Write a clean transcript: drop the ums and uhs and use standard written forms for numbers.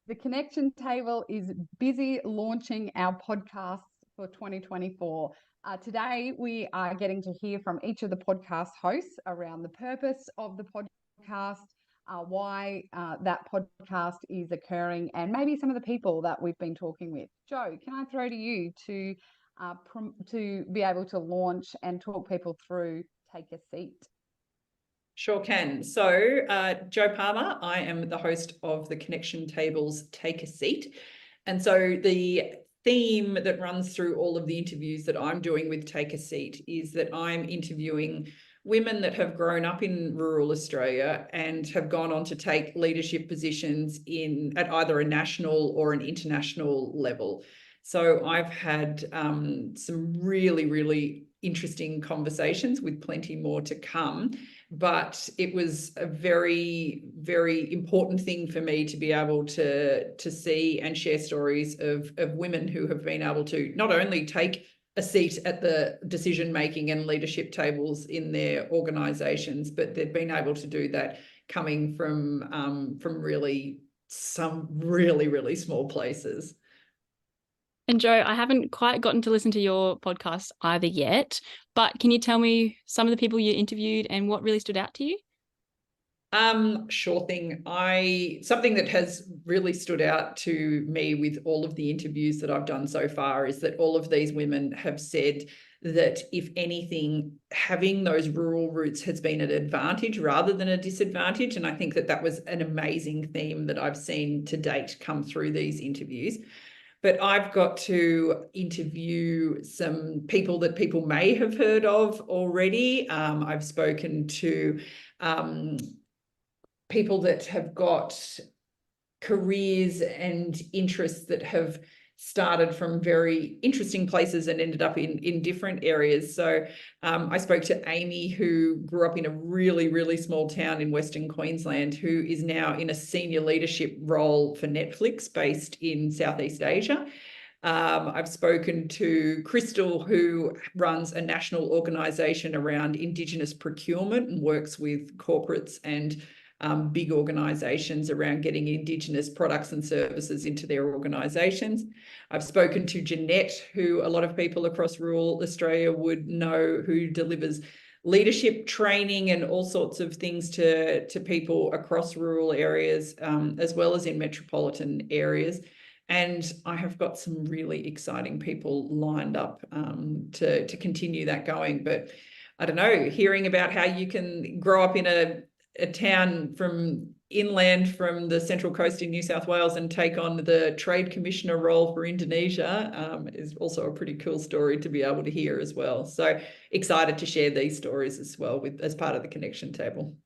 The Connection Table is busy launching our podcasts for 2024. Today, we are getting to hear from each of the podcast hosts around the purpose of the podcast, why that podcast is occurring, and maybe some of the people that we've been talking with. Jo, can I throw to you to be able to launch and talk people through Take a Seat? Sure can. So, Jo Palmer, I am the host of the Connection Table's Take a Seat. And so the theme that runs through all of the interviews that I'm doing with Take a Seat is that I'm interviewing women that have grown up in rural Australia and have gone on to take leadership positions at either a national or an international level. So I've had some really, really interesting conversations with plenty more to come. But it was a very, very important thing for me to be able to see and share stories of women who have been able to not only take a seat at the decision-making and leadership tables in their organisations, but they've been able to do that coming from really some really, really small places. And Jo, I haven't quite gotten to listen to your podcast either yet, but can you tell me some of the people you interviewed and what really stood out to you? Sure thing. Something that has really stood out to me with all of the interviews that I've done so far is that all of these women have said that, if anything, having those rural roots has been an advantage rather than a disadvantage. And I think that was an amazing theme that I've seen to date come through these interviews. But I've got to interview some people that people may have heard of already. I've spoken to people that have got careers and interests that have started from very interesting places and ended up in different areas. So I spoke to Amy, who grew up in a really, really small town in Western Queensland, who is now in a senior leadership role for Netflix based in Southeast Asia. I've spoken to Crystal, who runs a national organisation around Indigenous procurement and works with corporates and big organisations around getting Indigenous products and services into their organisations. I've spoken to Jeanette, who a lot of people across rural Australia would know, who delivers leadership training and all sorts of things to people across rural areas, as well as in metropolitan areas. And I have got some really exciting people lined up to continue that going. But I don't know, hearing about how you can grow up in a town from inland from the Central Coast in New South Wales and take on the Trade Commissioner role for Indonesia is also a pretty cool story to be able to hear as well. So excited to share these stories as well as part of the Connection Table.